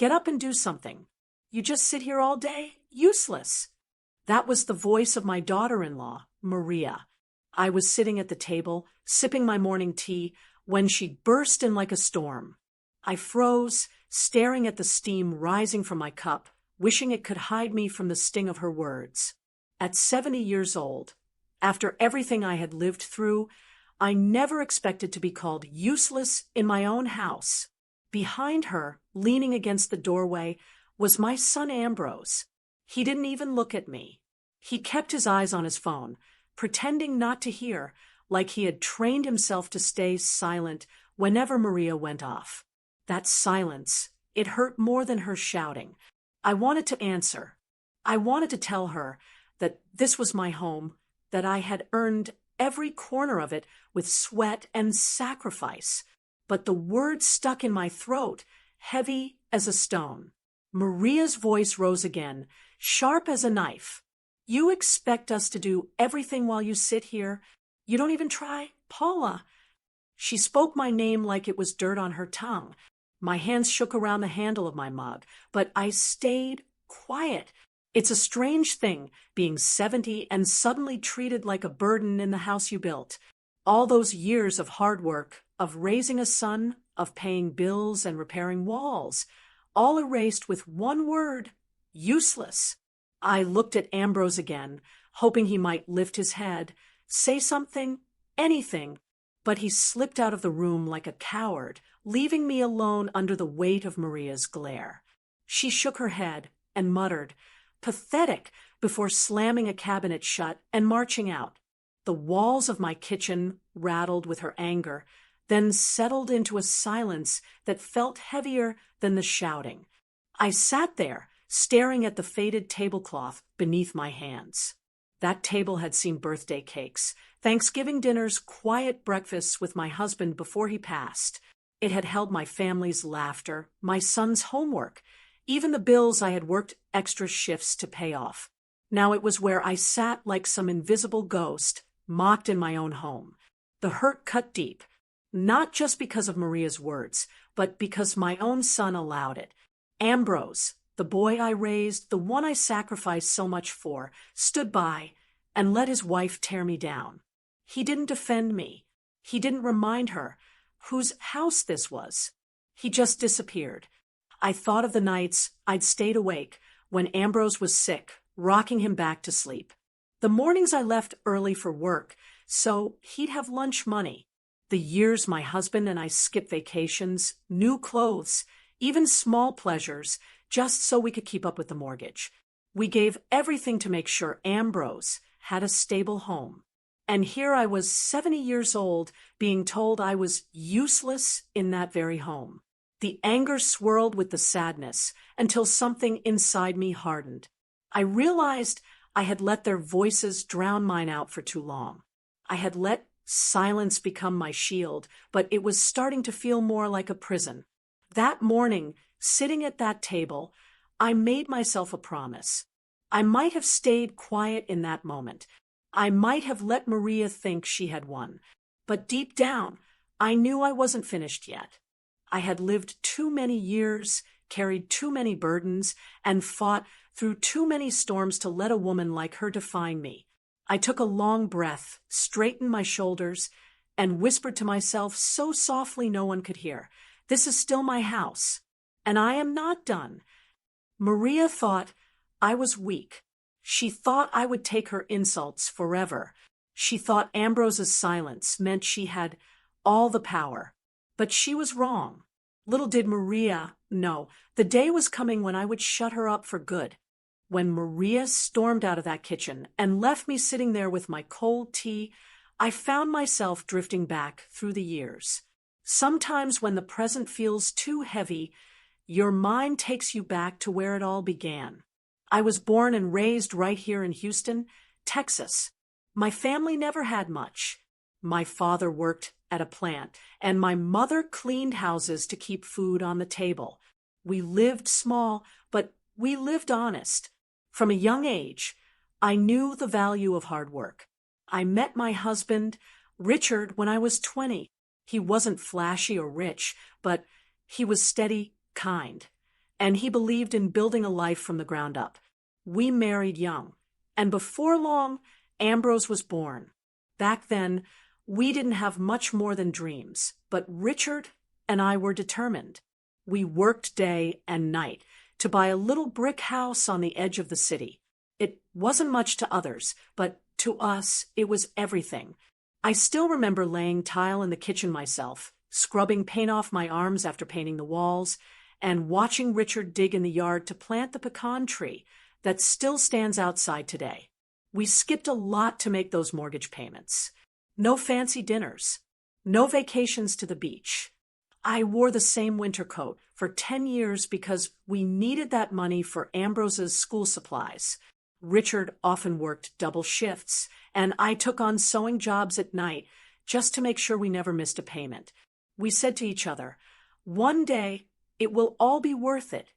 Get up and do something. You just sit here all day? Useless." That was the voice of my daughter-in-law, Maria. I was sitting at the table, sipping my morning tea, when she burst in like a storm. I froze, staring at the steam rising from my cup, wishing it could hide me from the sting of her words. At 70 years old, after everything I had lived through, I never expected to be called useless in my own house. Behind her, leaning against the doorway, was my son Ambrose. He didn't even look at me. He kept his eyes on his phone, pretending not to hear, like he had trained himself to stay silent whenever Maria went off. That silence, it hurt more than her shouting. I wanted to answer. I wanted to tell her that this was my home, that I had earned every corner of it with sweat and sacrifice. But the words stuck in my throat, heavy as a stone. Maria's voice rose again, sharp as a knife. "You expect us to do everything while you sit here? You don't even try, Paula." She spoke my name like it was dirt on her tongue. My hands shook around the handle of my mug, but I stayed quiet. It's a strange thing, being 70 and suddenly treated like a burden in the house you built. All those years of hard work, of raising a son, of paying bills and repairing walls, all erased with one word: useless. I looked at Ambrose again, hoping he might lift his head, say something, anything, but he slipped out of the room like a coward, leaving me alone under the weight of Maria's glare. She shook her head and muttered, "Pathetic," before slamming a cabinet shut and marching out. The walls of my kitchen rattled with her anger, then settled into a silence that felt heavier than the shouting. I sat there, staring at the faded tablecloth beneath my hands. That table had seen birthday cakes, Thanksgiving dinners, quiet breakfasts with my husband before he passed. It had held my family's laughter, my son's homework, even the bills I had worked extra shifts to pay off. Now it was where I sat like some invisible ghost, mocked in my own home. The hurt cut deep, not just because of Maria's words, but because my own son allowed it. Ambrose, the boy I raised, the one I sacrificed so much for, stood by and let his wife tear me down. He didn't defend me. He didn't remind her whose house this was. He just disappeared. I thought of the nights I'd stayed awake when Ambrose was sick, rocking him back to sleep. The mornings I left early for work, so he'd have lunch money. The years my husband and I skipped vacations, new clothes, even small pleasures, just so we could keep up with the mortgage. We gave everything to make sure Ambrose had a stable home. And here I was 70 years old, being told I was useless in that very home. The anger swirled with the sadness until something inside me hardened. I realized I had let their voices drown mine out for too long. I had let silence become my shield, but it was starting to feel more like a prison. That morning, sitting at that table, I made myself a promise. I might have stayed quiet in that moment. I might have let Maria think she had won. But deep down, I knew I wasn't finished yet. I had lived too many years, carried too many burdens, and fought through too many storms to let a woman like her define me. I took a long breath, straightened my shoulders, and whispered to myself so softly no one could hear, "This is still my house, and I am not done." Maria thought I was weak. She thought I would take her insults forever. She thought Ambrose's silence meant she had all the power. But she was wrong. Little did Maria know, the day was coming when I would shut her up for good. When Maria stormed out of that kitchen and left me sitting there with my cold tea, I found myself drifting back through the years. Sometimes when the present feels too heavy, your mind takes you back to where it all began. I was born and raised right here in Houston, Texas. My family never had much. My father worked at a plant, and my mother cleaned houses to keep food on the table. We lived small, but we lived honest. From a young age, I knew the value of hard work. I met my husband, Richard, when I was 20. He wasn't flashy or rich, but he was steady, kind. and he believed in building a life from the ground up. We married young, and before long, Ambrose was born. Back then, we didn't have much more than dreams, but Richard and I were determined. We worked day and night to buy a little brick house on the edge of the city. It wasn't much to others, but to us, it was everything. I still remember laying tile in the kitchen myself, scrubbing paint off my arms after painting the walls, and watching Richard dig in the yard to plant the pecan tree that still stands outside today. We skipped a lot to make those mortgage payments. No fancy dinners. No vacations to the beach. I wore the same winter coat for 10 years because we needed that money for Ambrose's school supplies. Richard often worked double shifts, and I took on sewing jobs at night just to make sure we never missed a payment. We said to each other, one day it will all be worth it.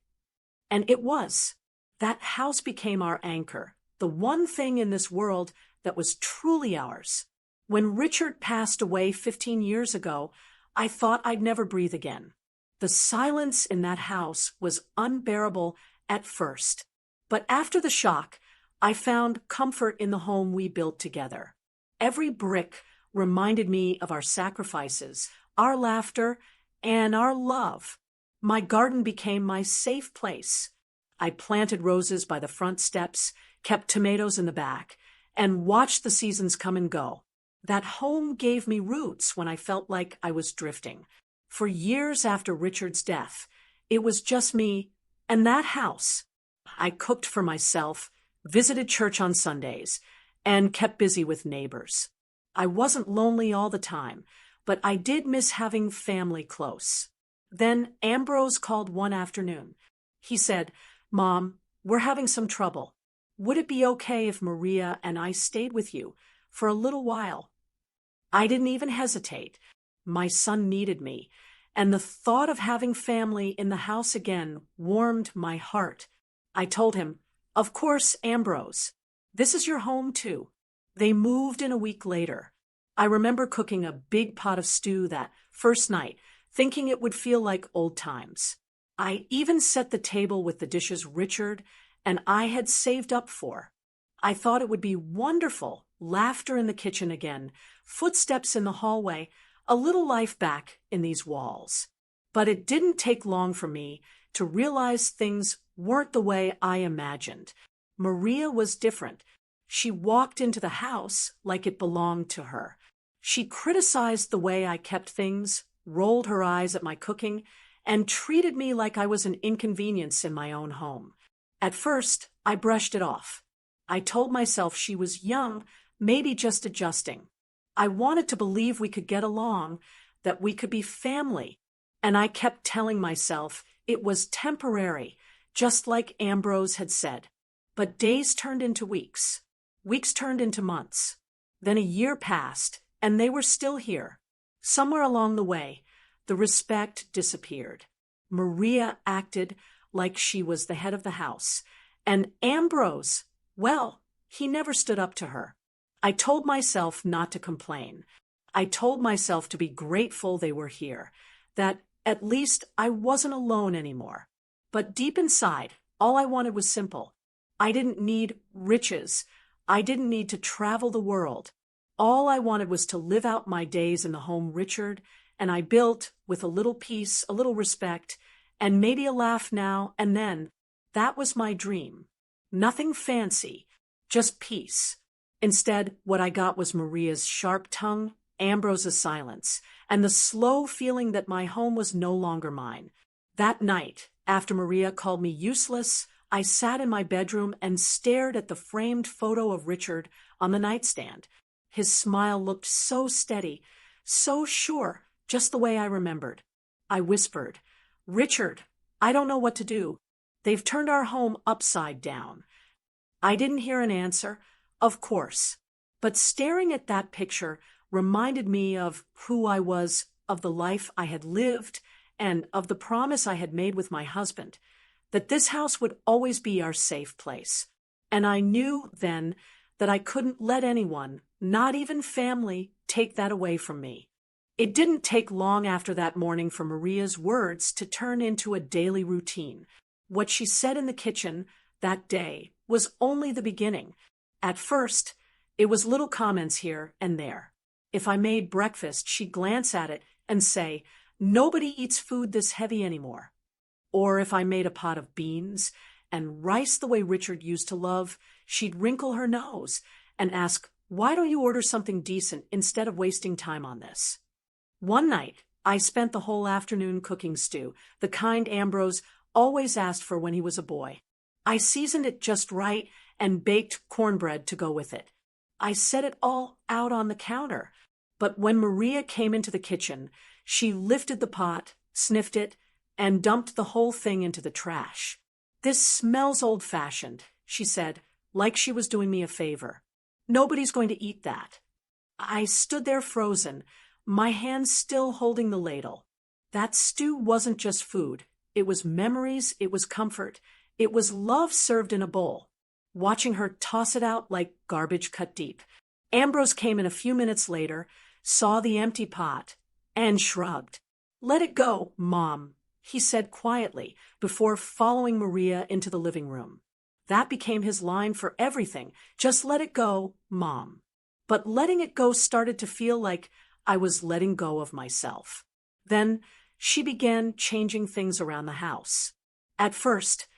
And it was. That house became our anchor, the one thing in this world that was truly ours. When Richard passed away 15 years ago, I thought I'd never breathe again. The silence in that house was unbearable at first. But after the shock, I found comfort in the home we built together. Every brick reminded me of our sacrifices, our laughter, and our love. My garden became my safe place. I planted roses by the front steps, kept tomatoes in the back, and watched the seasons come and go. That home gave me roots when I felt like I was drifting. For years after Richard's death, it was just me and that house. I cooked for myself, visited church on Sundays, and kept busy with neighbors. I wasn't lonely all the time, but I did miss having family close. Then Ambrose called one afternoon. He said, "Mom, we're having some trouble. Would it be okay if Maria and I stayed with you for a little while?" I didn't even hesitate. My son needed me, and the thought of having family in the house again warmed my heart. I told him, "Of course, Ambrose. This is your home, too." They moved in a week later. I remember cooking a big pot of stew that first night, thinking it would feel like old times. I even set the table with the dishes Richard and I had saved up for. I thought it would be wonderful, laughter in the kitchen again, footsteps in the hallway, a little life back in these walls. But it didn't take long for me to realize things weren't the way I imagined. Maria was different. She walked into the house like it belonged to her. She criticized the way I kept things, rolled her eyes at my cooking, and treated me like I was an inconvenience in my own home. At first, I brushed it off. I told myself she was young, maybe just adjusting. I wanted to believe we could get along, that we could be family, and I kept telling myself it was temporary, just like Ambrose had said. But days turned into weeks. Weeks turned into months. Then a year passed, and they were still here. Somewhere along the way, the respect disappeared. Maria acted like she was the head of the house, and Ambrose, well, he never stood up to her. I told myself not to complain. I told myself to be grateful they were here, that at least I wasn't alone anymore. But deep inside, all I wanted was simple. I didn't need riches. I didn't need to travel the world. All I wanted was to live out my days in the home Richard and I built with a little peace, a little respect, and maybe a laugh now and then. That was my dream. Nothing fancy, just peace. Instead, what I got was Maria's sharp tongue, Ambrose's silence, and the slow feeling that my home was no longer mine. That night, after Maria called me useless, I sat in my bedroom and stared at the framed photo of Richard on the nightstand. His smile looked so steady, so sure, just the way I remembered. I whispered, "Richard, I don't know what to do. They've turned our home upside down." I didn't hear an answer, of course, but staring at that picture reminded me of who I was, of the life I had lived, and of the promise I had made with my husband, that this house would always be our safe place. And I knew then that I couldn't let anyone, not even family, take that away from me. It didn't take long after that morning for Maria's words to turn into a daily routine. What she said in the kitchen that day was only the beginning. At first, it was little comments here and there. If I made breakfast, she'd glance at it and say, "Nobody eats food this heavy anymore." Or if I made a pot of beans and rice the way Richard used to love, she'd wrinkle her nose and ask, "Why don't you order something decent instead of wasting time on this?" One night, I spent the whole afternoon cooking stew, the kind Ambrose always asked for when he was a boy. I seasoned it just right and baked cornbread to go with it. I set it all out on the counter. But when Maria came into the kitchen, she lifted the pot, sniffed it, and dumped the whole thing into the trash. "This smells old-fashioned," she said, like she was doing me a favor. "Nobody's going to eat that." I stood there frozen, my hands still holding the ladle. That stew wasn't just food. It was memories, it was comfort, it was love served in a bowl. Watching her toss it out like garbage cut deep. Ambrose came in a few minutes later, saw the empty pot, and shrugged. "Let it go, Mom," he said quietly, before following Maria into the living room. That became his line for everything. Just let it go, Mom. But letting it go started to feel like I was letting go of myself. Then she began changing things around the house. At first,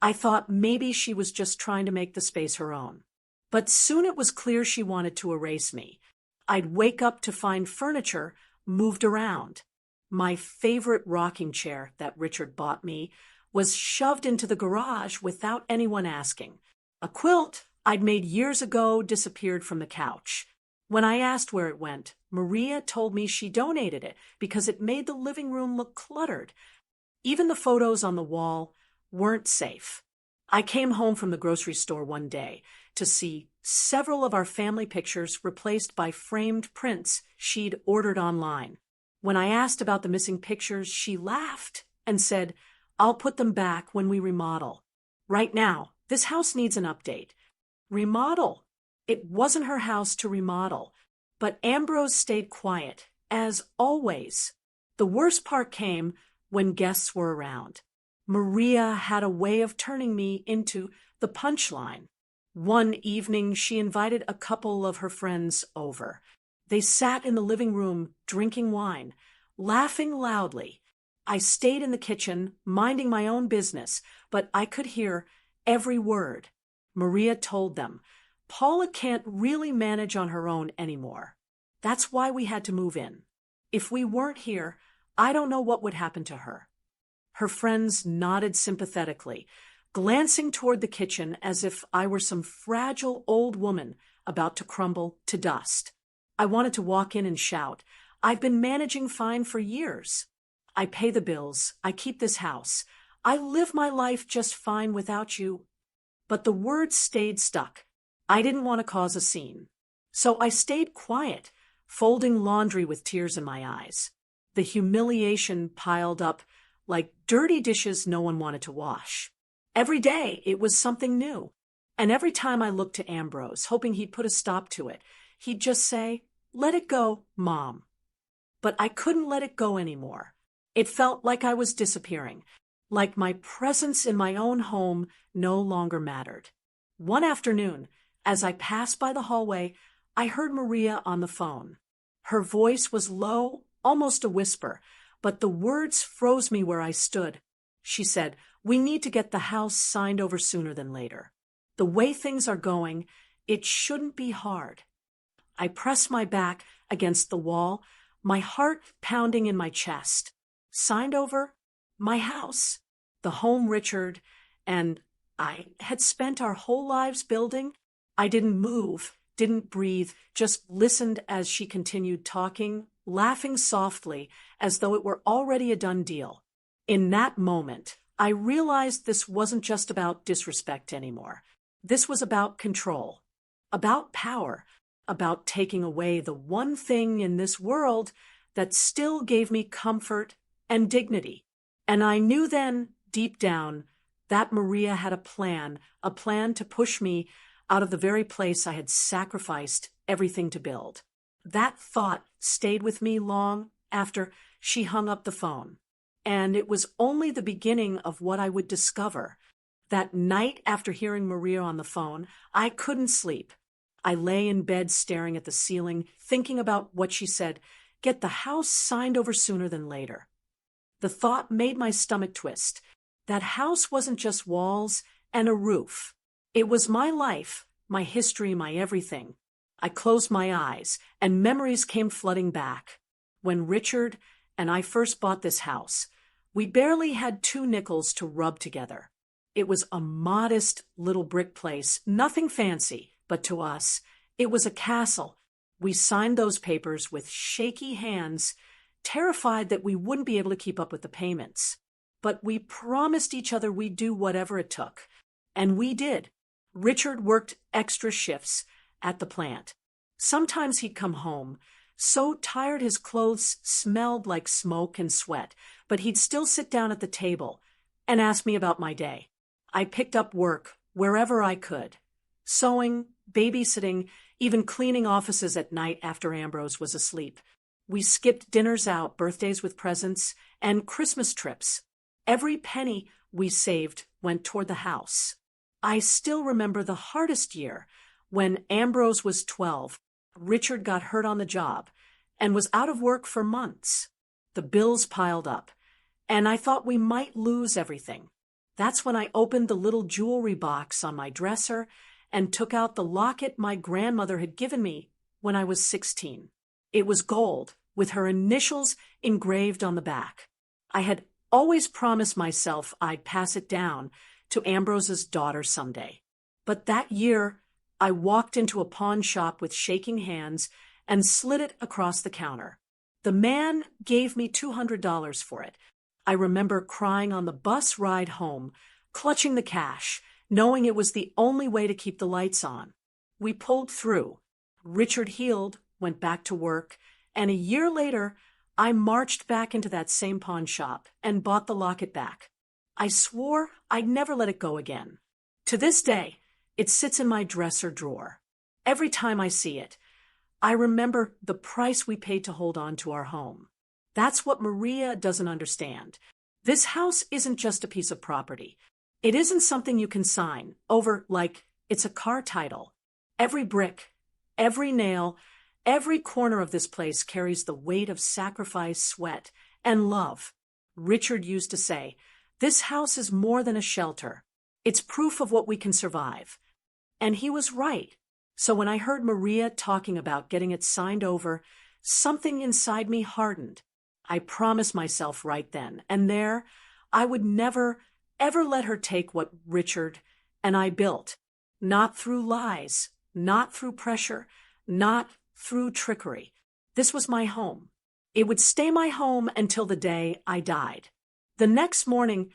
I thought maybe she was just trying to make the space her own. But soon it was clear she wanted to erase me. I'd wake up to find furniture moved around. My favorite rocking chair that Richard bought me was shoved into the garage without anyone asking. A quilt I'd made years ago disappeared from the couch. When I asked where it went, Maria told me she donated it because it made the living room look cluttered. Even the photos on the wall weren't safe. I came home from the grocery store one day to see several of our family pictures replaced by framed prints she'd ordered online. When I asked about the missing pictures, she laughed and said, "I'll put them back when we remodel. Right now, this house needs an update." Remodel? It wasn't her house to remodel. But Ambrose stayed quiet, as always. The worst part came when guests were around. Maria had a way of turning me into the punchline. One evening, she invited a couple of her friends over. They sat in the living room drinking wine, laughing loudly. I stayed in the kitchen, minding my own business, but I could hear every word. Maria told them, "Paula can't really manage on her own anymore. That's why we had to move in. If we weren't here, I don't know what would happen to her." Her friends nodded sympathetically, glancing toward the kitchen as if I were some fragile old woman about to crumble to dust. I wanted to walk in and shout, "I've been managing fine for years. I pay the bills. I keep this house. I live my life just fine without you." But the words stayed stuck. I didn't want to cause a scene. So I stayed quiet, folding laundry with tears in my eyes. The humiliation piled up like dirty dishes no one wanted to wash. Every day it was something new. And every time I looked to Ambrose, hoping he'd put a stop to it, he'd just say, "Let it go, Mom." But I couldn't let it go anymore. It felt like I was disappearing, like my presence in my own home no longer mattered. One afternoon, as I passed by the hallway, I heard Maria on the phone. Her voice was low, almost a whisper, but the words froze me where I stood. She said, "We need to get the house signed over sooner than later. The way things are going, it shouldn't be hard." I pressed my back against the wall, my heart pounding in my chest. Signed over? My house. The home Richard and I had spent our whole lives building. I didn't move, didn't breathe, just listened as she continued talking, laughing softly as though it were already a done deal. In that moment, I realized this wasn't just about disrespect anymore. This was about control, about power, about taking away the one thing in this world that still gave me comfort and dignity. And I knew then, deep down, that Maria had a plan to push me out of the very place I had sacrificed everything to build. That thought stayed with me long after she hung up the phone. and it was only the beginning of what I would discover. That night after hearing Maria on the phone, I couldn't sleep. I lay in bed staring at the ceiling, thinking about what she said, get the house signed over sooner than later. The thought made my stomach twist. That house wasn't just walls and a roof. It was my life, my history, my everything. I closed my eyes, and memories came flooding back. When Richard and I first bought this house, we barely had 2 nickels to rub together. It was a modest little brick place, nothing fancy, but to us, it was a castle. We signed those papers with shaky hands, terrified that we wouldn't be able to keep up with the payments. But we promised each other we'd do whatever it took. And we did. Richard worked extra shifts at the plant. Sometimes he'd come home, so tired his clothes smelled like smoke and sweat, but he'd still sit down at the table and ask me about my day. I picked up work wherever I could. Sewing, babysitting, even cleaning offices at night after Ambrose was asleep. We skipped dinners out, birthdays with presents, and Christmas trips. Every penny we saved went toward the house. I still remember the hardest year, when Ambrose was 12. Richard got hurt on the job and was out of work for months. The bills piled up, and I thought we might lose everything. That's when I opened the little jewelry box on my dresser and took out the locket my grandmother had given me when I was 16. It was gold, with her initials engraved on the back. I had always promised myself I'd pass it down to Ambrose's daughter someday. But that year, I walked into a pawn shop with shaking hands and slid it across the counter. The man gave me $200 for it. I remember crying on the bus ride home, clutching the cash, knowing it was the only way to keep the lights on. We pulled through. Richard healed, went back to work, and a year later, I marched back into that same pawn shop and bought the locket back. I swore I'd never let it go again. To this day, it sits in my dresser drawer. Every time I see it, I remember the price we paid to hold on to our home. That's what Maria doesn't understand. This house isn't just a piece of property. It isn't something you can sign over like it's a car title. Every brick, every nail, every corner of this place carries the weight of sacrifice, sweat, and love. Richard used to say, "This house is more than a shelter. It's proof of what we can survive." And he was right. So when I heard Maria talking about getting it signed over, something inside me hardened. I promised myself right then and there I would never, ever let her take what Richard and I built. Not through lies, not through pressure, not through trickery. This was my home. It would stay my home until the day I died. The next morning,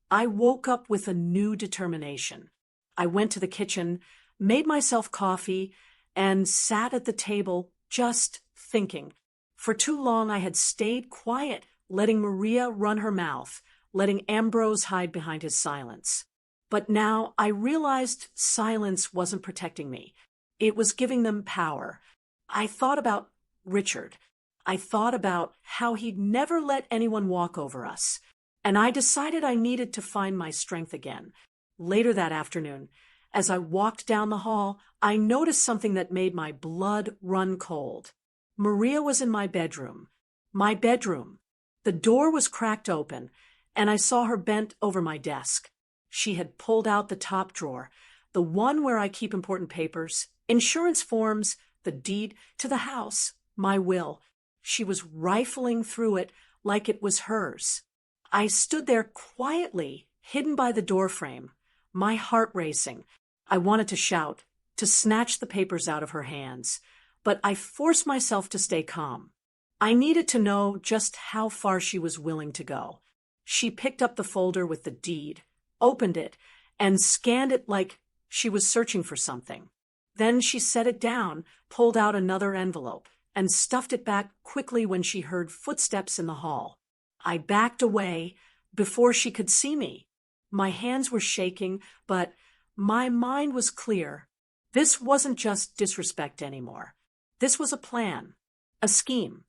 I woke up with a new determination. I went to the kitchen, made myself coffee, and sat at the table just thinking. For too long I had stayed quiet, letting Maria run her mouth, letting Ambrose hide behind his silence. But now I realized silence wasn't protecting me. It was giving them power. I thought about Richard. I thought about how he'd never let anyone walk over us. And I decided I needed to find my strength again. Later that afternoon, as I walked down the hall, I noticed something that made my blood run cold. Maria was in my bedroom. My bedroom. The door was cracked open, and I saw her bent over my desk. She had pulled out the top drawer, the one where I keep important papers, insurance forms, the deed to the house, my will. She was rifling through it like it was hers. I stood there quietly, hidden by the doorframe, my heart racing. I wanted to shout, to snatch the papers out of her hands, but I forced myself to stay calm. I needed to know just how far she was willing to go. She picked up the folder with the deed, opened it, and scanned it like she was searching for something. Then she set it down, pulled out another envelope, and stuffed it back quickly when she heard footsteps in the hall. I backed away before she could see me. My hands were shaking, but my mind was clear. This wasn't just disrespect anymore. This was a plan, a scheme.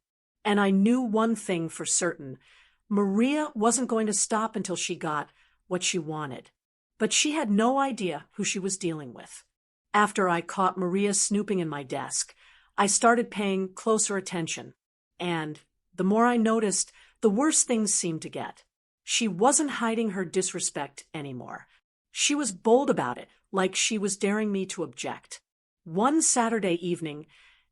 And I knew one thing for certain. Maria wasn't going to stop until she got what she wanted. But she had no idea who she was dealing with. After I caught Maria snooping in my desk, I started paying closer attention. And the more I noticed, the worse things seemed to get. She wasn't hiding her disrespect anymore. She was bold about it, like she was daring me to object. One Saturday evening,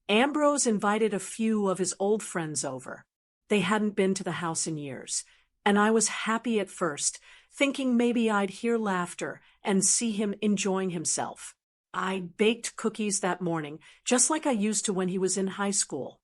Ambrose invited a few of his old friends over. They hadn't been to the house in years, and I was happy at first, thinking maybe I'd hear laughter and see him enjoying himself. I baked cookies that morning, just like I used to when he was in high school.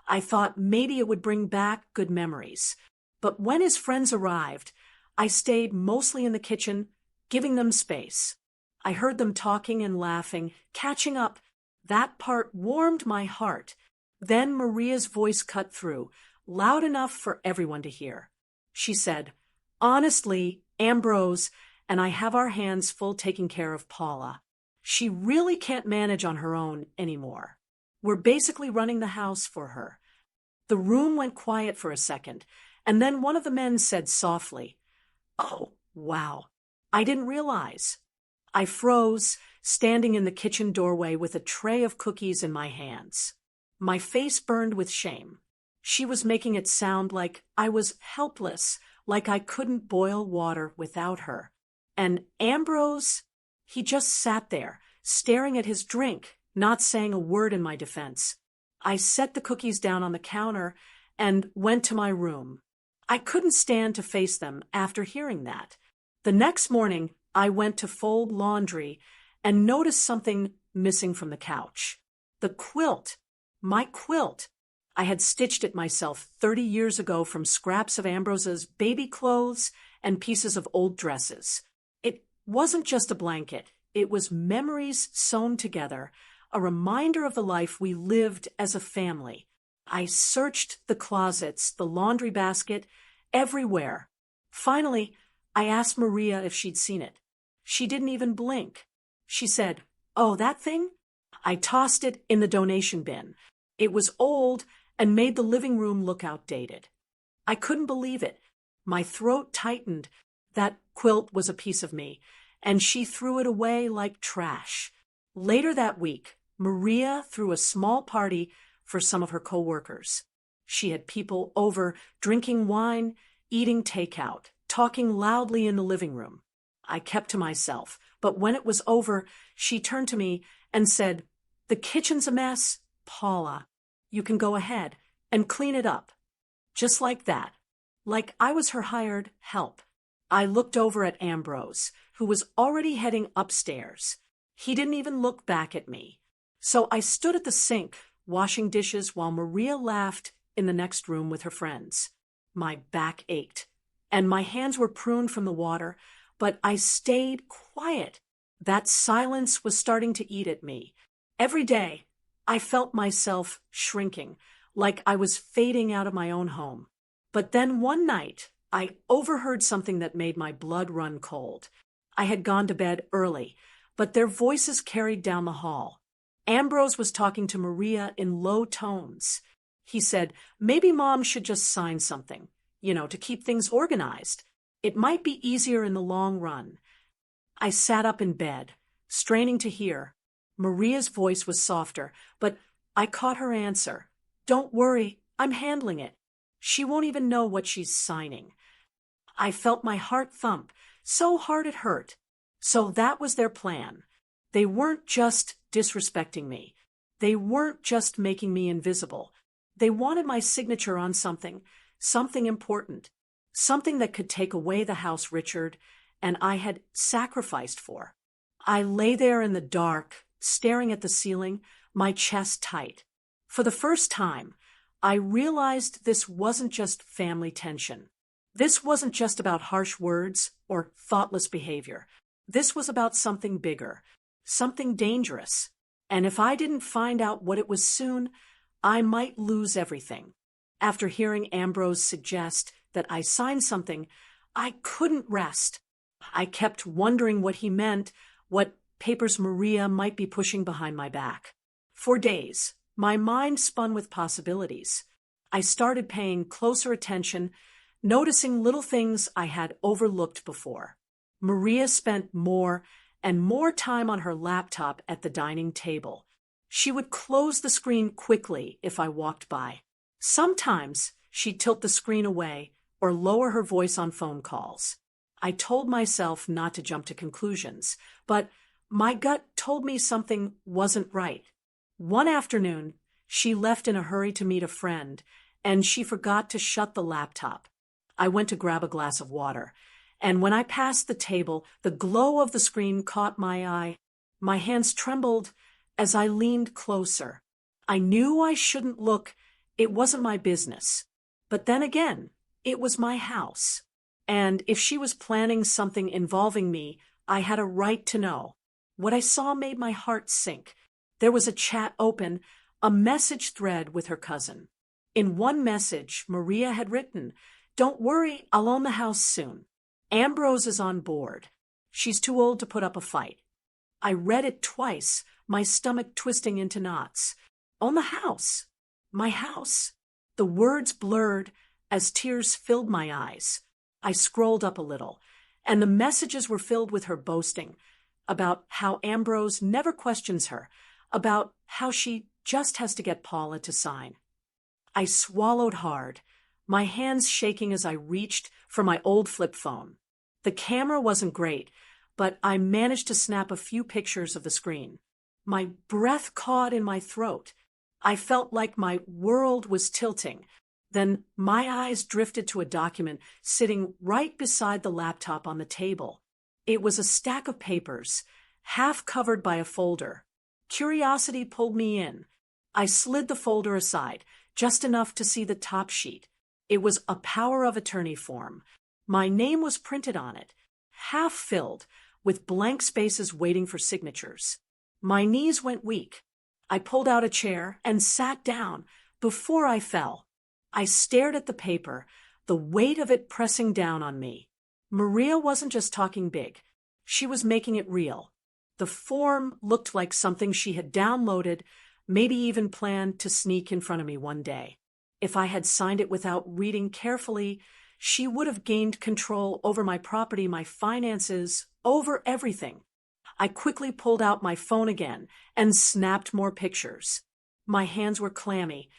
I thought maybe it would bring back good memories. But when his friends arrived, I stayed mostly in the kitchen, giving them space. I heard them talking and laughing, catching up. That part warmed my heart. Then Maria's voice cut through, loud enough for everyone to hear. She said, "Honestly, Ambrose and I have our hands full taking care of Paula. She really can't manage on her own anymore. We're basically running the house for her." The room went quiet for a second, and then one of the men said softly, "Oh, wow, I didn't realize." I froze, standing in the kitchen doorway with a tray of cookies in my hands. My face burned with shame. She was making it sound like I was helpless, like I couldn't boil water without her. And Ambrose, he just sat there, staring at his drink, not saying a word in my defense. I set the cookies down on the counter and went to my room. I couldn't stand to face them after hearing that. The next morning, I went to fold laundry and noticed something missing from the couch. The quilt. My quilt. I had stitched it myself 30 years ago from scraps of Ambrose's baby clothes and pieces of old dresses. It wasn't just a blanket. It was memories sewn together, a reminder of the life we lived as a family. I searched the closets, the laundry basket, everywhere. Finally, I asked Maria if she'd seen it. She didn't even blink. She said, "Oh, that thing?" I tossed it in the donation bin. It was old and made the living room look outdated. I couldn't believe it. My throat tightened. That quilt was a piece of me, and she threw it away like trash. Later that week, Maria threw a small party for some of her coworkers. She had people over drinking wine, eating takeout, talking loudly in the living room. I kept to myself, but when it was over, she turned to me and said, "The kitchen's a mess, Paula. You can go ahead and clean it up." Just like that, like I was her hired help. I looked over at Ambrose, who was already heading upstairs. He didn't even look back at me. So I stood at the sink, washing dishes while Maria laughed in the next room with her friends. My back ached, and my hands were pruned from the water, but I stayed quiet. That silence was starting to eat at me. Every day, I felt myself shrinking, like I was fading out of my own home. But then one night, I overheard something that made my blood run cold. I had gone to bed early, but their voices carried down the hall. Ambrose was talking to Maria in low tones. He said, "Maybe Mom should just sign something, to keep things organized. It might be easier in the long run." I sat up in bed, straining to hear. Maria's voice was softer, but I caught her answer. "Don't worry, I'm handling it. She won't even know what she's signing." I felt my heart thump, so hard it hurt. So that was their plan. They weren't just disrespecting me. They weren't just making me invisible. They wanted my signature on something important, something that could take away the house Richard and I had sacrificed for. I lay there in the dark, staring at the ceiling, my chest tight. For the first time, I realized this wasn't just family tension. This wasn't just about harsh words or thoughtless behavior. This was about something bigger, something dangerous. And if I didn't find out what it was soon, I might lose everything. After hearing Ambrose suggest that I sign something, I couldn't rest. I kept wondering what he meant, what papers Maria might be pushing behind my back. For days, my mind spun with possibilities. I started paying closer attention, noticing little things I had overlooked before. Maria spent more and more time on her laptop at the dining table. She would close the screen quickly if I walked by. Sometimes she'd tilt the screen away or lower her voice on phone calls. I told myself not to jump to conclusions, but my gut told me something wasn't right. One afternoon, she left in a hurry to meet a friend, and she forgot to shut the laptop. I went to grab a glass of water, and when I passed the table, the glow of the screen caught my eye. My hands trembled as I leaned closer. I knew I shouldn't look. It wasn't my business. But then again, it was my house. And if she was planning something involving me, I had a right to know. What I saw made my heart sink. There was a chat open, a message thread with her cousin. In one message, Maria had written, "Don't worry, I'll own the house soon. Ambrose is on board. She's too old to put up a fight." I read it twice, my stomach twisting into knots. Own the house. My house. The words blurred as tears filled my eyes. I scrolled up a little, and the messages were filled with her boasting about how Ambrose never questions her, about how she just has to get Paula to sign. I swallowed hard, my hands shaking as I reached for my old flip phone. The camera wasn't great, but I managed to snap a few pictures of the screen. My breath caught in my throat. I felt like my world was tilting. Then my eyes drifted to a document sitting right beside the laptop on the table. It was a stack of papers, half covered by a folder. Curiosity pulled me in. I slid the folder aside, just enough to see the top sheet. It was a power of attorney form. My name was printed on it, half filled, with blank spaces waiting for signatures. My knees went weak. I pulled out a chair and sat down before I fell. I stared at the paper, the weight of it pressing down on me. Maria wasn't just talking big. She was making it real. The form looked like something she had downloaded, maybe even planned to sneak in front of me one day. If I had signed it without reading carefully, she would have gained control over my property, my finances, over everything. I quickly pulled out my phone again and snapped more pictures. My hands were clammy,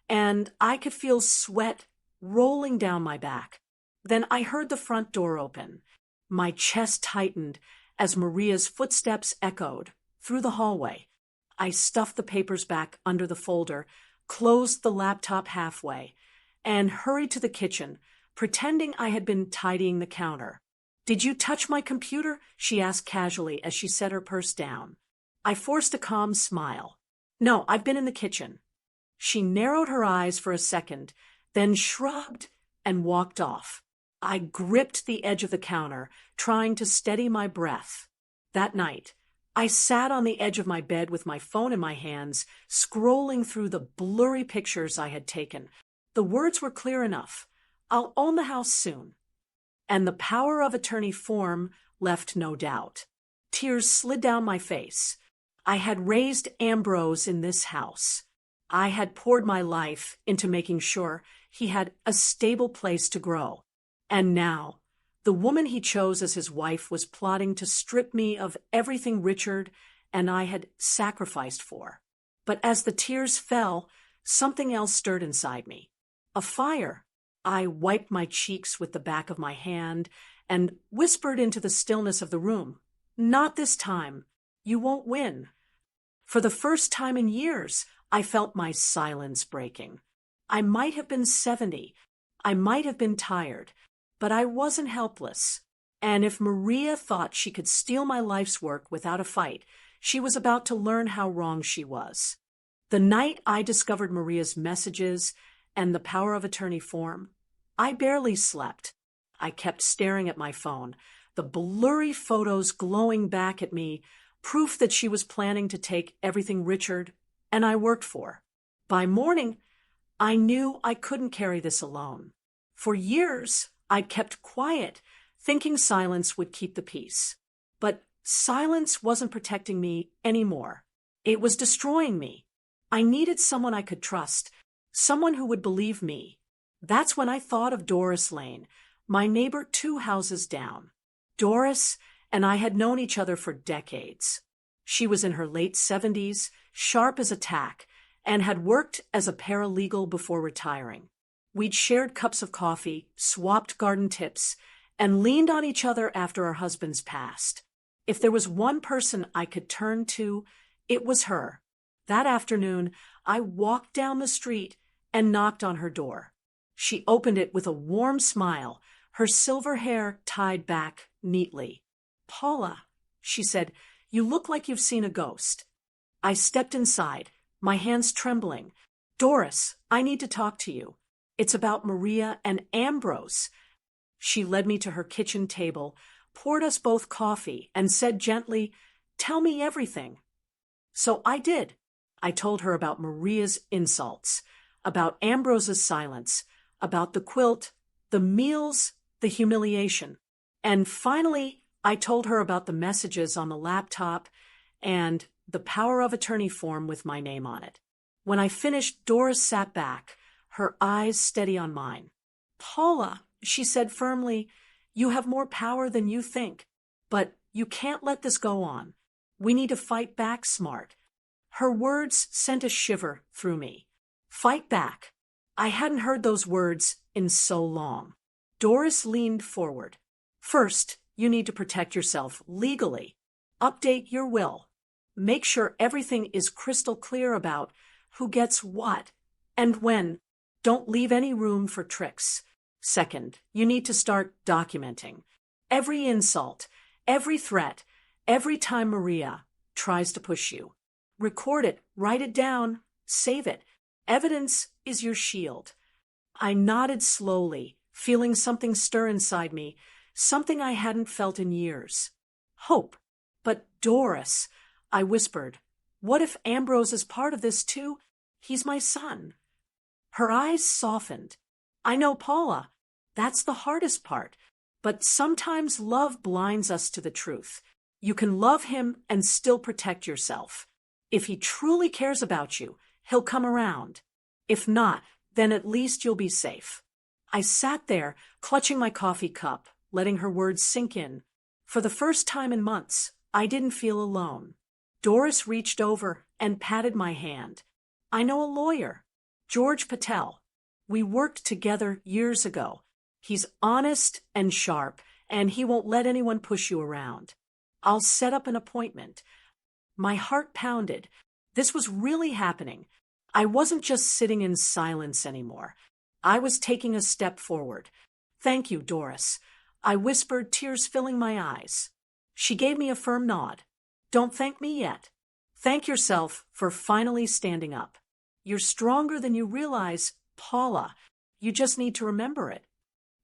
and I could feel sweat rolling down my back. Then I heard the front door open. My chest tightened as Maria's footsteps echoed through the hallway. I stuffed the papers back under the folder, closed the laptop halfway, and hurried to the kitchen, pretending I had been tidying the counter. "Did you touch my computer?" she asked casually as she set her purse down. I forced a calm smile. "No, I've been in the kitchen." She narrowed her eyes for a second, then shrugged and walked off. I gripped the edge of the counter, trying to steady my breath. That night, I sat on the edge of my bed with my phone in my hands, scrolling through the blurry pictures I had taken. The words were clear enough. "I'll own the house soon." And the power of attorney form left no doubt. Tears slid down my face. I had raised Ambrose in this house. I had poured my life into making sure he had a stable place to grow. And now, the woman he chose as his wife was plotting to strip me of everything Richard and I had sacrificed for. But as the tears fell, something else stirred inside me. A fire. I wiped my cheeks with the back of my hand and whispered into the stillness of the room, "Not this time. You won't win." For the first time in years, I felt my silence breaking. I might have been 70. I might have been tired, but I wasn't helpless. And if Maria thought she could steal my life's work without a fight, she was about to learn how wrong she was. The night I discovered Maria's messages and the power of attorney form, I barely slept. I kept staring at my phone, the blurry photos glowing back at me, proof that she was planning to take everything Richard and I worked for. By morning, I knew I couldn't carry this alone. For years, I'd kept quiet, thinking silence would keep the peace. But silence wasn't protecting me anymore. It was destroying me. I needed someone I could trust, someone who would believe me. That's when I thought of Doris Lane, my neighbor 2 houses down. Doris and I had known each other for decades. She was in her late 70s, sharp as a tack, and had worked as a paralegal before retiring. We'd shared cups of coffee, swapped garden tips, and leaned on each other after our husbands passed. If there was one person I could turn to, it was her. That afternoon, I walked down the street and knocked on her door. She opened it with a warm smile, her silver hair tied back neatly. "Paula," she said, "you look like you've seen a ghost." I stepped inside, my hands trembling. "Doris, I need to talk to you. It's about Maria and Ambrose." She led me to her kitchen table, poured us both coffee, and said gently, "Tell me everything." So I did. I told her about Maria's insults, about Ambrose's silence, about the quilt, the meals, the humiliation. And finally, I told her about the messages on the laptop and the power of attorney form with my name on it. When I finished, Doris sat back, her eyes steady on mine. "Paula," she said firmly, "you have more power than you think, but you can't let this go on. We need to fight back smart." Her words sent a shiver through me. Fight back. I hadn't heard those words in so long. Doris leaned forward. "First, you need to protect yourself legally. Update your will. Make sure everything is crystal clear about who gets what and when. Don't leave any room for tricks. Second, you need to start documenting every insult, every threat, every time Maria tries to push you. Record it, write it down, save it. Evidence is your shield." I nodded slowly, feeling something stir inside me, something I hadn't felt in years. Hope. "But Doris," I whispered, "what if Ambrose is part of this too? He's my son." Her eyes softened. "I know, Paula. That's the hardest part. But sometimes love blinds us to the truth. You can love him and still protect yourself. If he truly cares about you, he'll come around. If not, then at least you'll be safe." I sat there, clutching my coffee cup, letting her words sink in. For the first time in months, I didn't feel alone. Doris reached over and patted my hand. "I know a lawyer, George Patel. We worked together years ago. He's honest and sharp, and he won't let anyone push you around. I'll set up an appointment." My heart pounded. This was really happening. I wasn't just sitting in silence anymore. I was taking a step forward. "Thank you, Doris," I whispered, tears filling my eyes. She gave me a firm nod. "Don't thank me yet. Thank yourself for finally standing up. You're stronger than you realize, Paula. You just need to remember it."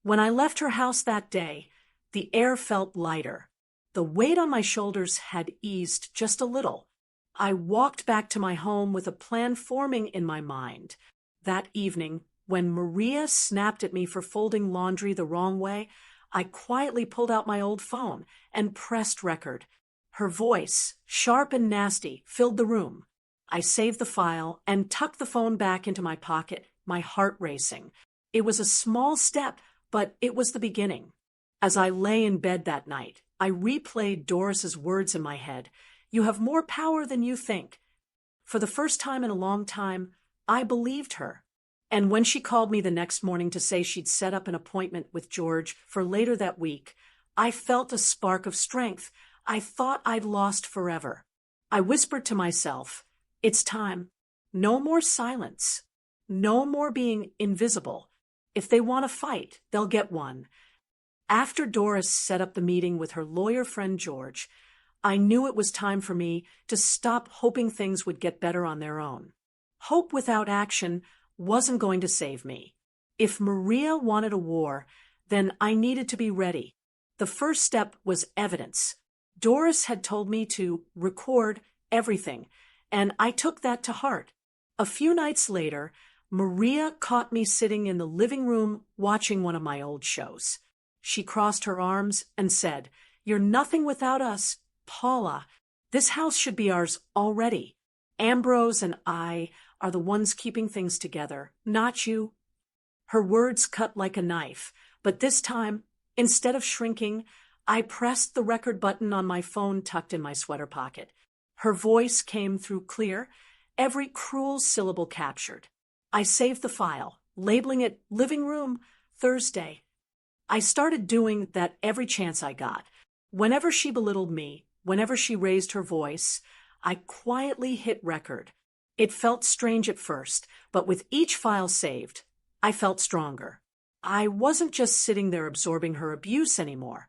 When I left her house that day, the air felt lighter. The weight on my shoulders had eased just a little. I walked back to my home with a plan forming in my mind. That evening, when Maria snapped at me for folding laundry the wrong way, I quietly pulled out my old phone and pressed record. Her voice, sharp and nasty, filled the room. I saved the file and tucked the phone back into my pocket, my heart racing. It was a small step, but it was the beginning. As I lay in bed that night, I replayed Doris's words in my head. "You have more power than you think." For the first time in a long time, I believed her. And when she called me the next morning to say she'd set up an appointment with George for later that week, I felt a spark of strength I thought I'd lost forever. I whispered to myself, "It's time. No more silence. No more being invisible. If they want to fight, they'll get one." After Doris set up the meeting with her lawyer friend George, I knew it was time for me to stop hoping things would get better on their own. Hope without action wasn't going to save me. If Maria wanted a war, then I needed to be ready. The first step was evidence. Doris had told me to record everything, and I took that to heart. A few nights later, Maria caught me sitting in the living room watching one of my old shows. She crossed her arms and said, "You're nothing without us, Paula. This house should be ours already. Ambrose and I are the ones keeping things together, not you." Her words cut like a knife, but this time, instead of shrinking, I pressed the record button on my phone tucked in my sweater pocket. Her voice came through clear, every cruel syllable captured. I saved the file, labeling it Living Room, Thursday. I started doing that every chance I got. Whenever she belittled me, whenever she raised her voice, I quietly hit record. It felt strange at first, but with each file saved, I felt stronger. I wasn't just sitting there absorbing her abuse anymore.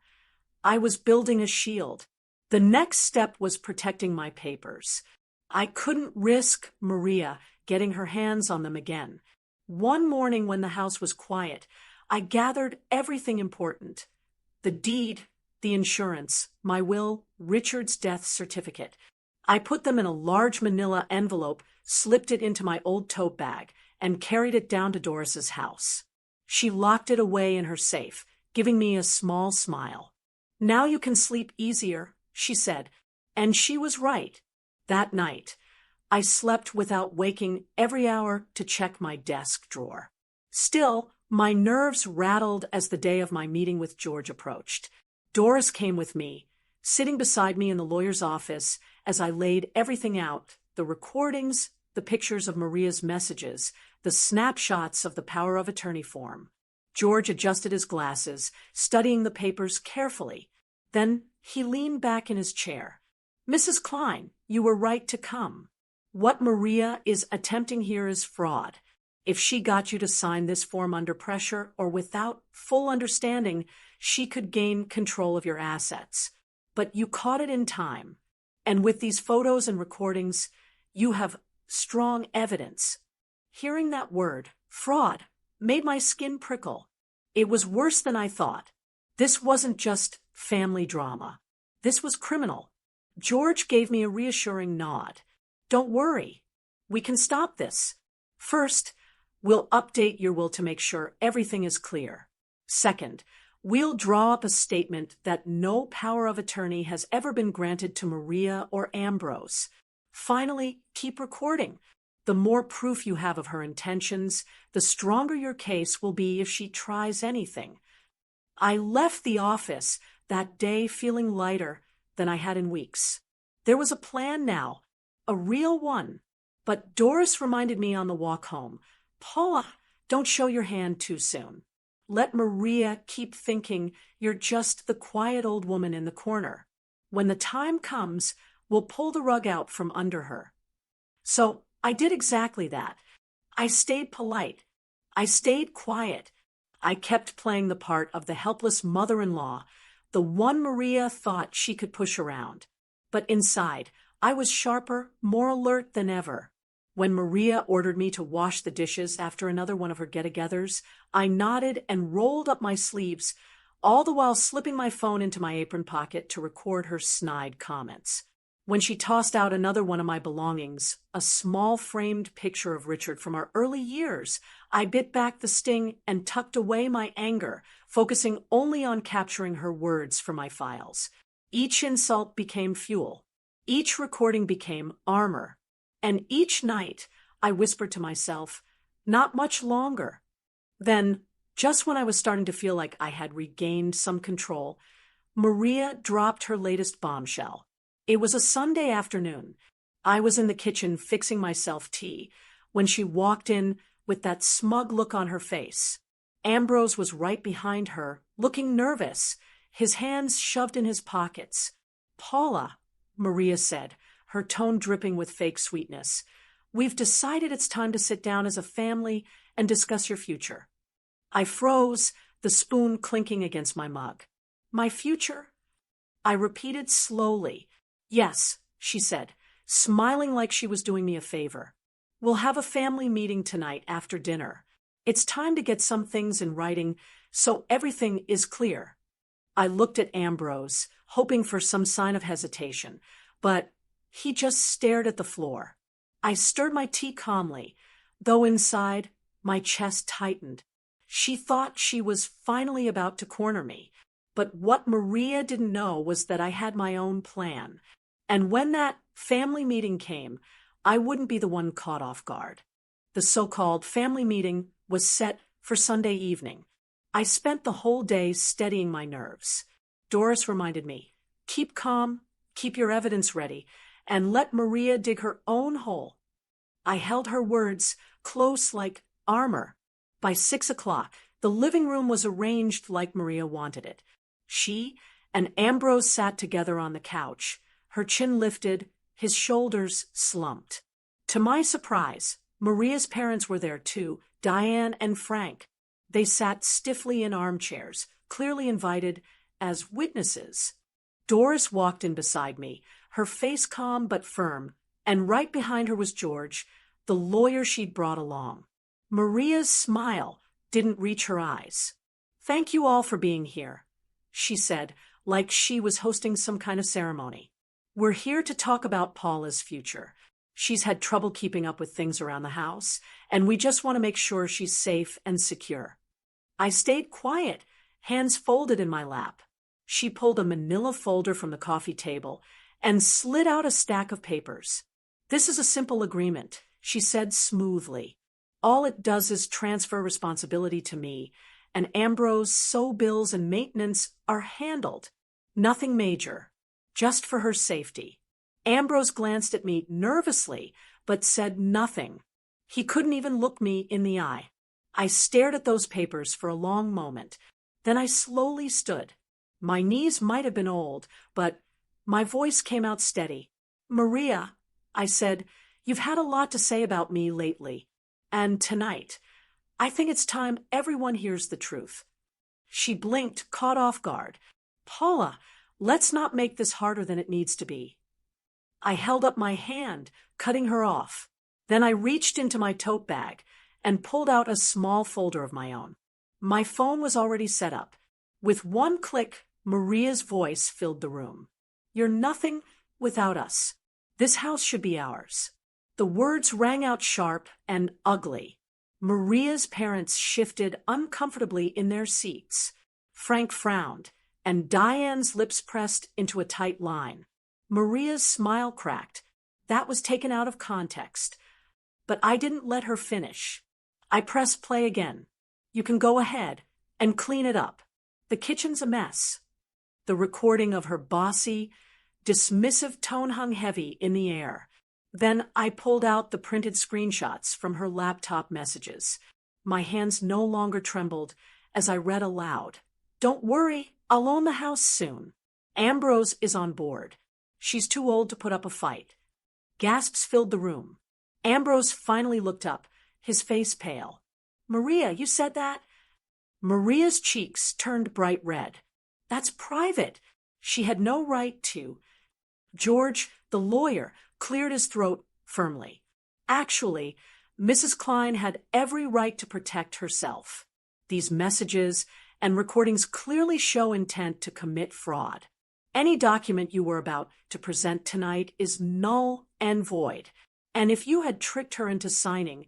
I was building a shield. The next step was protecting my papers. I couldn't risk Maria getting her hands on them again. One morning when the house was quiet, I gathered everything important. The deed, the insurance, my will, Richard's death certificate. I put them in a large manila envelope, slipped it into my old tote bag, and carried it down to Doris's house. She locked it away in her safe, giving me a small smile. "Now you can sleep easier," she said, and she was right. That night, I slept without waking every hour to check my desk drawer. Still, my nerves rattled as the day of my meeting with George approached. Doris came with me, sitting beside me in the lawyer's office as I laid everything out, the recordings, the pictures of Maria's messages, the snapshots of the power of attorney form. George adjusted his glasses, studying the papers carefully. Then he leaned back in his chair. "Mrs. Klein, you were right to come. What Maria is attempting here is fraud. If she got you to sign this form under pressure or without full understanding, she could gain control of your assets. But you caught it in time. And with these photos and recordings, you have strong evidence." Hearing that word, fraud, made my skin prickle. It was worse than I thought. This wasn't just family drama. This was criminal. George gave me a reassuring nod. "Don't worry. We can stop this. First, we'll update your will to make sure everything is clear. Second, we'll draw up a statement that no power of attorney has ever been granted to Maria or Ambrose. Finally, keep recording. The more proof you have of her intentions, the stronger your case will be if she tries anything." I left the office that day feeling lighter than I had in weeks. There was a plan now, a real one. But Doris reminded me on the walk home, "Paula, don't show your hand too soon. Let Maria keep thinking you're just the quiet old woman in the corner. When the time comes, we'll pull the rug out from under her." So I did exactly that. I stayed polite. I stayed quiet. I kept playing the part of the helpless mother-in-law, the one Maria thought she could push around. But inside, I was sharper, more alert than ever. When Maria ordered me to wash the dishes after another one of her get-togethers, I nodded and rolled up my sleeves, all the while slipping my phone into my apron pocket to record her snide comments. When she tossed out another one of my belongings, a small framed picture of Richard from our early years, I bit back the sting and tucked away my anger, focusing only on capturing her words for my files. Each insult became fuel. Each recording became armor. And each night, I whispered to myself, "Not much longer." Then, just when I was starting to feel like I had regained some control, Maria dropped her latest bombshell. It was a Sunday afternoon. I was in the kitchen fixing myself tea when she walked in with that smug look on her face. Ambrose was right behind her, looking nervous, his hands shoved in his pockets. "Paula," Maria said, her tone dripping with fake sweetness, "we've decided it's time to sit down as a family and discuss your future." I froze, the spoon clinking against my mug. "My future?" I repeated slowly. "Yes," she said, smiling like she was doing me a favor. "We'll have a family meeting tonight after dinner. It's time to get some things in writing so everything is clear." I looked at Ambrose, hoping for some sign of hesitation, but he just stared at the floor. I stirred my tea calmly, though inside, my chest tightened. She thought she was finally about to corner me, but what Maria didn't know was that I had my own plan. And when that family meeting came, I wouldn't be the one caught off guard. The so-called family meeting was set for Sunday evening. I spent the whole day steadying my nerves. Doris reminded me, keep calm, keep your evidence ready, and let Maria dig her own hole. I held her words close like armor. By 6 o'clock, the living room was arranged like Maria wanted it. She and Ambrose sat together on the couch, her chin lifted, his shoulders slumped. To my surprise, Maria's parents were there too, Diane and Frank. They sat stiffly in armchairs, clearly invited as witnesses. Doris walked in beside me, her face calm but firm, and right behind her was George, the lawyer she'd brought along. Maria's smile didn't reach her eyes. "Thank you all for being here," she said, like she was hosting some kind of ceremony. "We're here to talk about Paula's future. She's had trouble keeping up with things around the house, and we just want to make sure she's safe and secure." I stayed quiet, hands folded in my lap. She pulled a manila folder from the coffee table and slid out a stack of papers. "This is a simple agreement," she said smoothly. "All it does is transfer responsibility to me, and Ambrose, so bills and maintenance are handled. Nothing major, just for her safety." Ambrose glanced at me nervously, but said nothing. He couldn't even look me in the eye. I stared at those papers for a long moment. Then I slowly stood. My knees might have been old, but my voice came out steady. "Maria," I said, "you've had a lot to say about me lately. And tonight, I think it's time everyone hears the truth." She blinked, caught off guard. "Paula, let's not make this harder than it needs to be." I held up my hand, cutting her off. Then I reached into my tote bag and pulled out a small folder of my own. My phone was already set up. With one click, Maria's voice filled the room. "You're nothing without us. This house should be ours." The words rang out sharp and ugly. Maria's parents shifted uncomfortably in their seats. Frank frowned, and Diane's lips pressed into a tight line. Maria's smile cracked. That was taken out of context. But I didn't let her finish. I pressed play again. "You can go ahead and clean it up. The kitchen's a mess." The recording of her bossy, dismissive tone hung heavy in the air. Then I pulled out the printed screenshots from her laptop messages. My hands no longer trembled as I read aloud. "Don't worry, I'll own the house soon. Ambrose is on board. She's too old to put up a fight." Gasps filled the room. Ambrose finally looked up, his face pale. "Maria, you said that?" Maria's cheeks turned bright red. "That's private. She had no right to." George, the lawyer, cleared his throat firmly. "Actually, Mrs. Klein had every right to protect herself. These messages and recordings clearly show intent to commit fraud. Any document you were about to present tonight is null and void, and if you had tricked her into signing,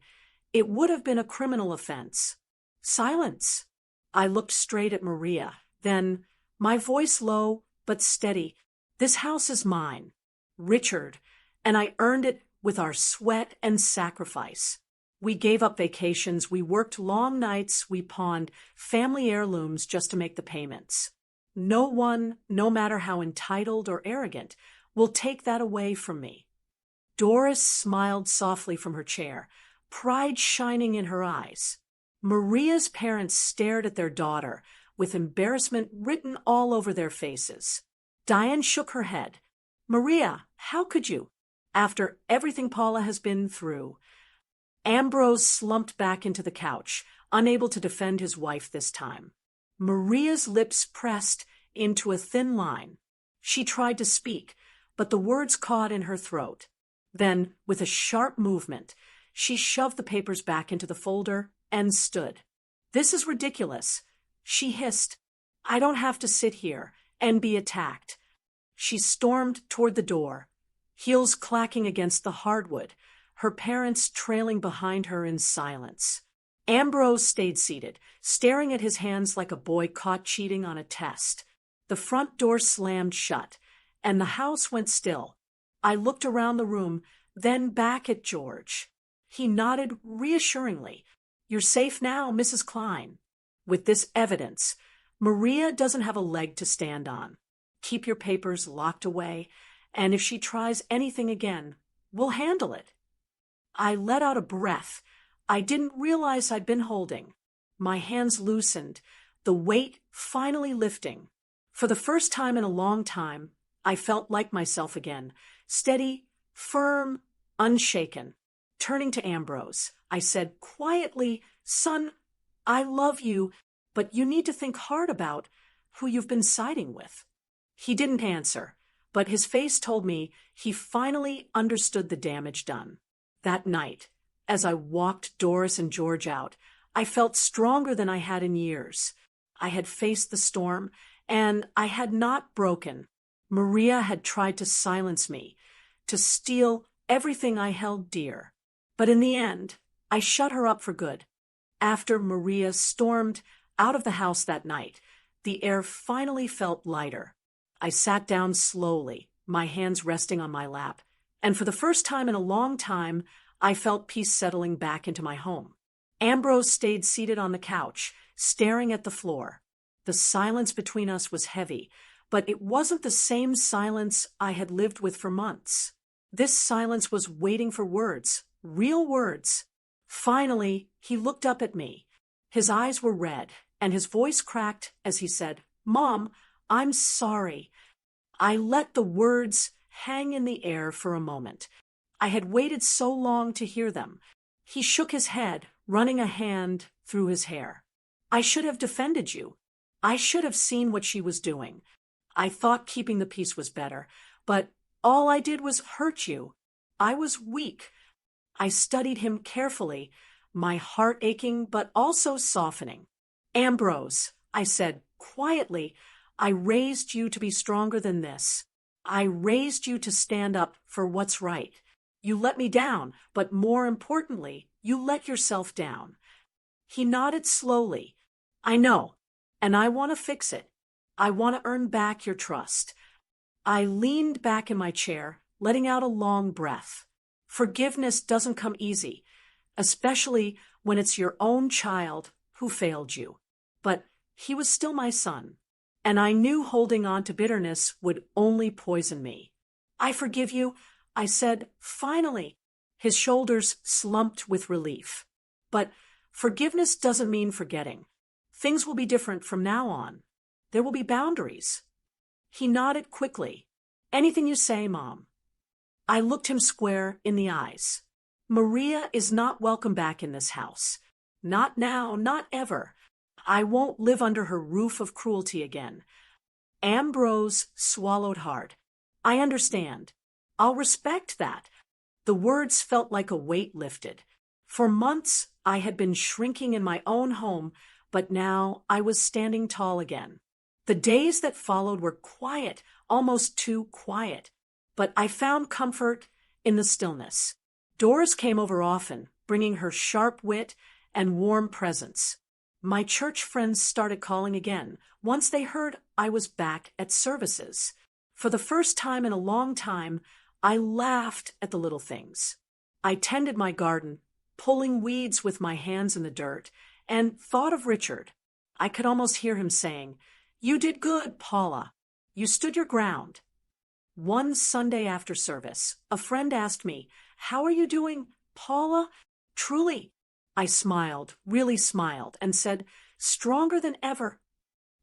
it would have been a criminal offense." Silence. I looked straight at Maria. Then, my voice low but steady, "This house is mine, Richard, and I earned it with our sweat and sacrifice. We gave up vacations, we worked long nights, we pawned family heirlooms just to make the payments. No one, no matter how entitled or arrogant, will take that away from me." Doris smiled softly from her chair, pride shining in her eyes. Maria's parents stared at their daughter, with embarrassment written all over their faces. Diane shook her head. "Maria, how could you? After everything Paula has been through." Ambrose slumped back into the couch, unable to defend his wife this time. Maria's lips pressed into a thin line. She tried to speak, but the words caught in her throat. Then, with a sharp movement, she shoved the papers back into the folder and stood. "This is ridiculous," she hissed. "I don't have to sit here and be attacked." She stormed toward the door, heels clacking against the hardwood, her parents trailing behind her in silence. Ambrose stayed seated, staring at his hands like a boy caught cheating on a test. The front door slammed shut, and the house went still. I looked around the room, then back at George. He nodded reassuringly. "You're safe now, Mrs. Klein." With this evidence, Maria doesn't have a leg to stand on. Keep your papers locked away, and if she tries anything again, we'll handle it. I let out a breath I didn't realize I'd been holding. My hands loosened, the weight finally lifting. For the first time in a long time, I felt like myself again, steady, firm, unshaken. Turning to Ambrose, I said quietly, "Son, I love you, but you need to think hard about who you've been siding with." He didn't answer, but his face told me he finally understood the damage done. That night, as I walked Doris and George out, I felt stronger than I had in years. I had faced the storm, and I had not broken. Maria had tried to silence me, to steal everything I held dear. But in the end, I shut her up for good. After Maria stormed out of the house that night, the air finally felt lighter. I sat down slowly, my hands resting on my lap, and for the first time in a long time, I felt peace settling back into my home. Ambrose stayed seated on the couch, staring at the floor. The silence between us was heavy, but it wasn't the same silence I had lived with for months. This silence was waiting for words, real words. Finally, he looked up at me. His eyes were red, and his voice cracked as he said, "Mom, I'm sorry." I let the words hang in the air for a moment. I had waited so long to hear them. He shook his head, running a hand through his hair. "I should have defended you. I should have seen what she was doing. I thought keeping the peace was better, but all I did was hurt you. I was weak." I studied him carefully, my heart aching but also softening. "Ambrose," I said quietly, "I raised you to be stronger than this. I raised you to stand up for what's right. You let me down, but more importantly, you let yourself down." He nodded slowly. "I know, and I want to fix it. I want to earn back your trust." I leaned back in my chair, letting out a long breath. Forgiveness doesn't come easy, especially when it's your own child who failed you. But he was still my son, and I knew holding on to bitterness would only poison me. "I forgive you," I said, finally. His shoulders slumped with relief. "But forgiveness doesn't mean forgetting. Things will be different from now on. There will be boundaries." He nodded quickly. "Anything you say, Mom." I looked him square in the eyes. "Maria is not welcome back in this house. Not now, not ever. I won't live under her roof of cruelty again." Ambrose swallowed hard. "I understand. I'll respect that." The words felt like a weight lifted. For months, I had been shrinking in my own home, but now I was standing tall again. The days that followed were quiet, almost too quiet, but I found comfort in the stillness. Doris came over often, bringing her sharp wit and warm presence. My church friends started calling again once they heard I was back at services. For the first time in a long time, I laughed at the little things. I tended my garden, pulling weeds with my hands in the dirt, and thought of Richard. I could almost hear him saying, "You did good, Paula. You stood your ground." One Sunday after service, a friend asked me, "How are you doing, Paula?" "Truly," I smiled, really smiled, and said, "Stronger than ever."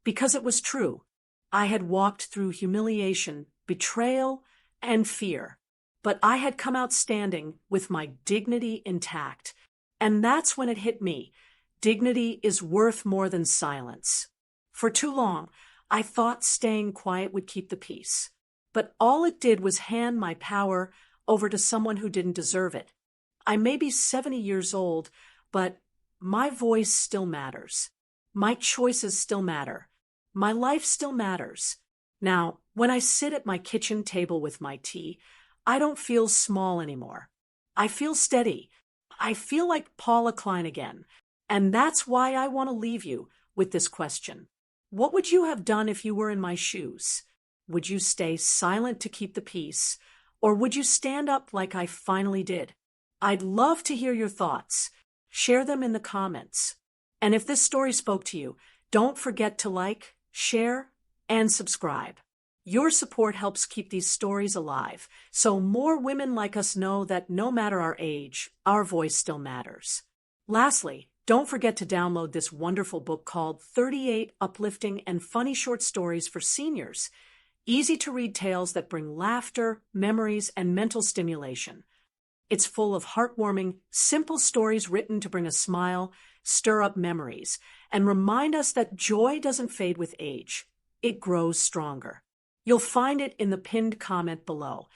Because it was true. I had walked through humiliation, betrayal, and fear, but I had come out standing with my dignity intact. And that's when it hit me. Dignity is worth more than silence. For too long, I thought staying quiet would keep the peace. But all it did was hand my power over to someone who didn't deserve it. I may be 70 years old, but my voice still matters. My choices still matter. My life still matters. Now, when I sit at my kitchen table with my tea, I don't feel small anymore. I feel steady. I feel like Paula Klein again. And that's why I want to leave you with this question. What would you have done if you were in my shoes? Would you stay silent to keep the peace, or would you stand up like I finally did? I'd love to hear your thoughts. share them in the comments. And if this story spoke to you, don't forget to like, share, and subscribe. Your support helps keep these stories alive, so more women like us know that no matter our age, our voice still matters. Lastly, don't forget to download this wonderful book called 38 Uplifting and Funny Short Stories for Seniors. Easy-to-read tales that bring laughter, memories, and mental stimulation. It's full of heartwarming, simple stories written to bring a smile, stir up memories, and remind us that joy doesn't fade with age. It grows stronger. You'll find it in the pinned comment below.